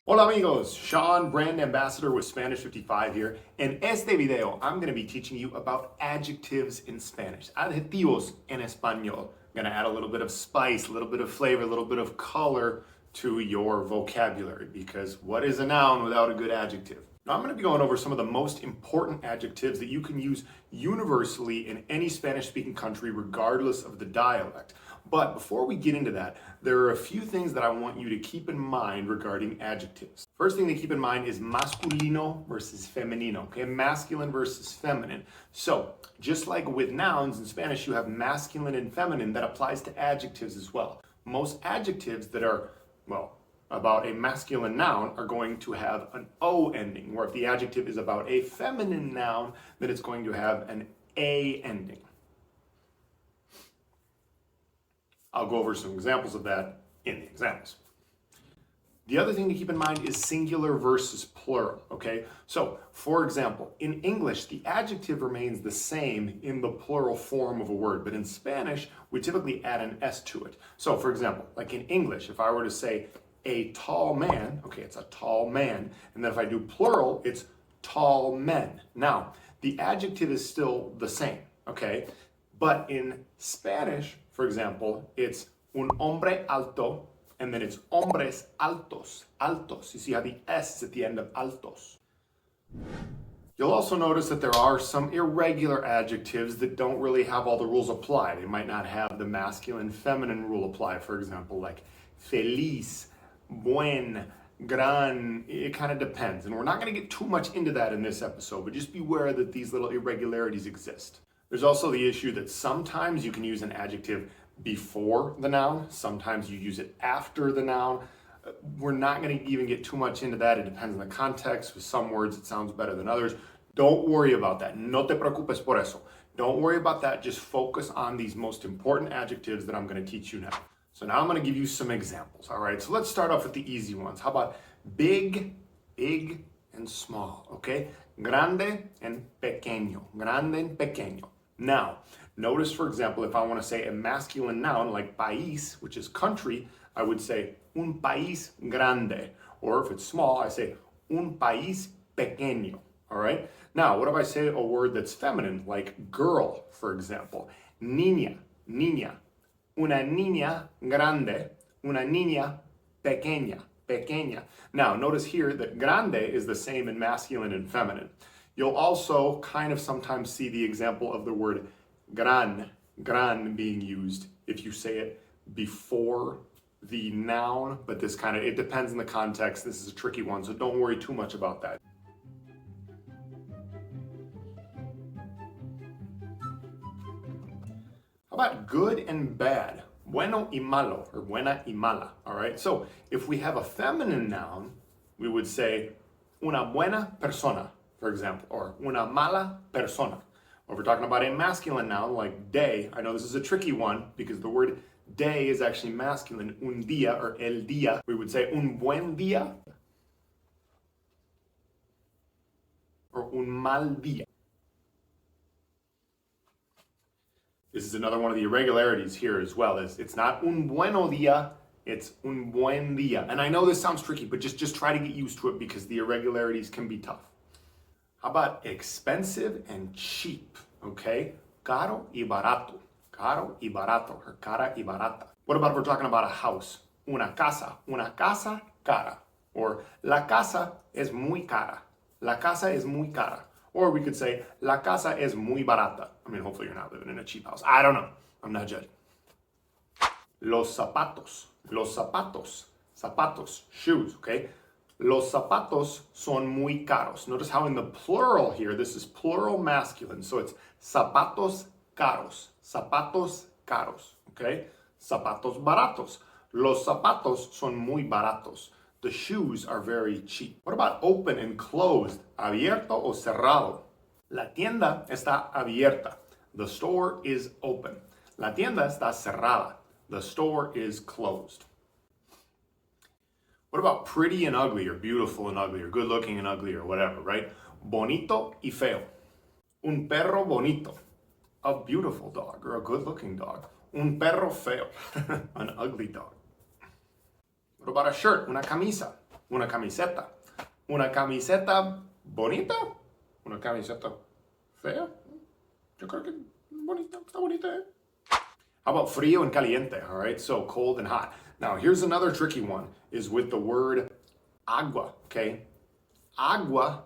Hola amigos, Sean, brand ambassador with Spanish 55 here. En este video, I'm going to be teaching you about adjectives in Spanish, adjetivos en español. I'm going to add a little bit of spice, a little bit of flavor, a little bit of color to your vocabulary, because what is a noun without a good adjective? Now I'm going to be going over some of the most important adjectives that you can use universally in any Spanish-speaking country, regardless of the dialect. But before we get into that, there are a few things that I want you to keep in mind regarding adjectives. First thing to keep in mind is masculino versus femenino, okay? Masculine versus feminine. So, just like with nouns in Spanish, you have masculine and feminine, that applies to adjectives as well. Most adjectives that are, well, about a masculine noun are going to have an O ending, where if the adjective is about a feminine noun, then it's going to have an A ending. I'll go over some examples of that in the examples. The other thing to keep in mind is singular versus plural, okay? So, for example, in English, the adjective remains the same in the plural form of a word, but in Spanish, we typically add an S to it. So, for example, like in English, if I were to say a tall man, okay, it's a tall man, and then if I do plural, it's tall men. Now, the adjective is still the same, okay? But in Spanish, for example, it's un hombre alto, and then it's hombres altos, altos. You see how the S is at the end of altos. You'll also notice that there are some irregular adjectives that don't really have all the rules apply. They might not have the masculine, feminine rule apply, for example, like feliz, buen, gran. It kind of depends. And we're not going to get too much into that in this episode, but just beware that these little irregularities exist. There's also the issue that sometimes you can use an adjective before the noun, sometimes you use it after the noun. We're not going to even get too much into that. It depends on the context. With some words, it sounds better than others. Don't worry about that. No te preocupes por eso. Don't worry about that. Just focus on these most important adjectives that I'm going to teach you now. So now I'm going to give you some examples. All right, so let's start off with the easy ones. How about big, big, and small, okay? Grande and pequeño. Grande and pequeño. Now, notice, for example, if I want to say a masculine noun like país, which is country, I would say un país grande. Or if it's small, I say un país pequeño. All right? Now, what if I say a word that's feminine, like girl, for example? Niña, niña. Una niña grande, una niña pequeña, pequeña. Now, notice here that grande is the same in masculine and feminine. You'll also kind of sometimes see the example of the word gran being used if you say it before the noun, but this kind of, it depends on the context. This is a tricky one, so don't worry too much about that. How about good and bad? Bueno y malo, or buena y mala, all right? So if we have a feminine noun, we would say una buena persona, for example, or una mala persona. Or if we're talking about a masculine noun like day, I know this is a tricky one because the word day is actually masculine, un día or el día. We would say un buen día or un mal día. This is another one of the irregularities here as well. It's not un bueno día, it's un buen día. And I know this sounds tricky, but just try to get used to it because the irregularities can be tough. How about expensive and cheap, okay? Caro y barato. Caro y barato, or cara y barata. What about if we're talking about a house? Una casa cara. Or la casa es muy cara. La casa es muy cara. Or we could say, la casa es muy barata. I mean, hopefully you're not living in a cheap house. I don't know. I'm not judging. Los zapatos. Los zapatos. Zapatos. Shoes, okay? Los zapatos son muy caros. Notice how in the plural here, this is plural masculine. So it's zapatos caros. Zapatos caros, okay? Zapatos baratos. Los zapatos son muy baratos. The shoes are very cheap. What about open and closed? Abierto o cerrado? La tienda está abierta. The store is open. La tienda está cerrada. The store is closed. What about pretty and ugly, or beautiful and ugly, or good looking and ugly, or whatever, right? Bonito y feo. Un perro bonito. A beautiful dog, or a good looking dog. Un perro feo. An ugly dog. What about a shirt? Una camisa. Una camiseta. Una camiseta bonita. Una camiseta fea. Yo creo que bonita. Está bonita, eh? How about frío and caliente? All right, so cold and hot. Now, here's another tricky one, is with the word agua, okay? Agua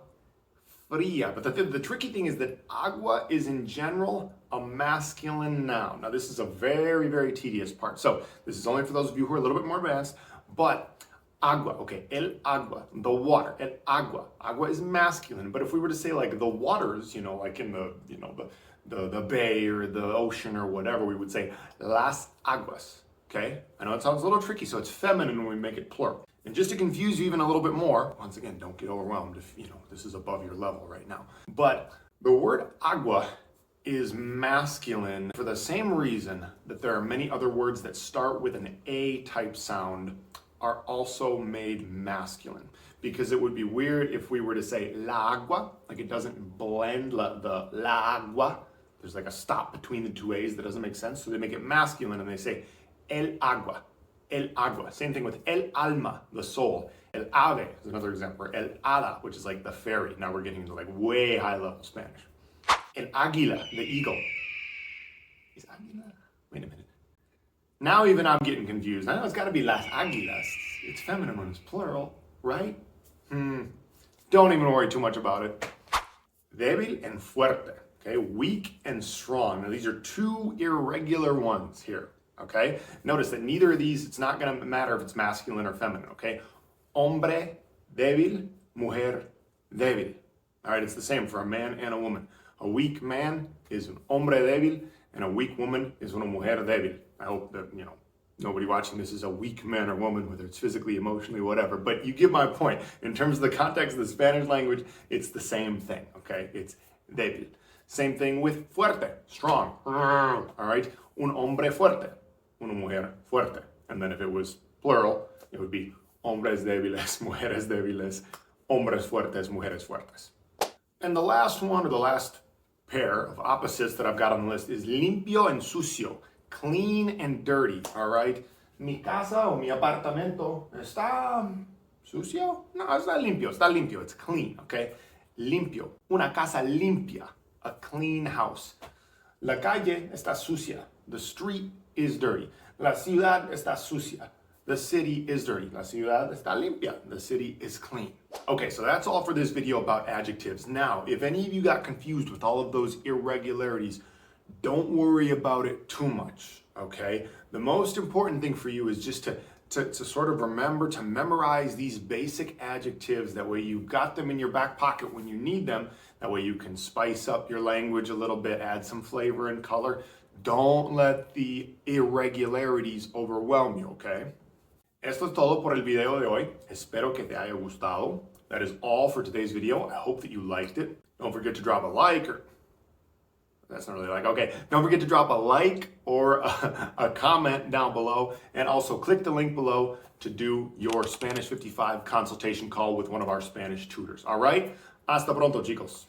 fría. But the tricky thing is that agua is in general a masculine noun. Now, this is a very, very tedious part. So this is only for those of you who are a little bit more advanced, but agua, okay, el agua, the water, el agua. Agua is masculine, but if we were to say like the waters, like in the bay or the ocean or whatever, we would say las aguas, okay? I know it sounds a little tricky, so it's feminine when we make it plural. And just to confuse you even a little bit more, once again, don't get overwhelmed if, this is above your level right now. But the word agua is masculine for the same reason that there are many other words that start with an A type sound are also made masculine. Because it would be weird if we were to say la agua, like it doesn't blend the la agua. There's like a stop between the two A's that doesn't make sense. So they make it masculine and they say el agua. El agua. Same thing with el alma, the soul. El ave is another example. El hada, which is like the fairy. Now we're getting into like way high level Spanish. El águila, the eagle. Is águila? Wait a minute. Now even I'm getting confused. I know it's got to be las águilas. It's feminine when it's plural, right? Don't even worry too much about it. Débil and fuerte. Okay, weak and strong. Now these are two irregular ones here. Okay, notice that neither of these, it's not going to matter if it's masculine or feminine. Okay, hombre débil, mujer débil. All right, it's the same for a man and a woman. A weak man is un hombre débil, and a weak woman is una mujer débil. I hope that, nobody watching this is a weak man or woman, whether it's physically, emotionally, whatever. But you get my point. In terms of the context of the Spanish language, it's the same thing, okay? It's débil. Same thing with fuerte, strong. All right? Un hombre fuerte, una mujer fuerte. And then if it was plural, it would be hombres débiles, mujeres débiles, hombres fuertes, mujeres fuertes. And the last one, or the last pair of opposites that I've got on the list is limpio and sucio. Clean and dirty, all right? Mi casa o mi apartamento está sucio? No, está limpio, it's clean, okay? Limpio, una casa limpia, a clean house. La calle está sucia, the street is dirty. La ciudad está sucia, the city is dirty. La ciudad está limpia, the city is clean. Okay, so that's all for this video about adjectives. Now, if any of you got confused with all of those irregularities, don't worry about it too much, okay? The most important thing for you is just to sort of remember to memorize these basic adjectives. That way you've got them in your back pocket when you need them. That way you can spice up your language a little bit, add some flavor and color. Don't let the irregularities overwhelm you, okay? Esto es todo por el video de hoy. Espero que te haya gustado. That is all for today's video. I hope that you liked it. Don't forget to drop a like, or that's not really like, okay. Don't forget to drop a like or a comment down below, and also click the link below to do your Spanish 55 consultation call with one of our Spanish tutors. All right? Hasta pronto, chicos.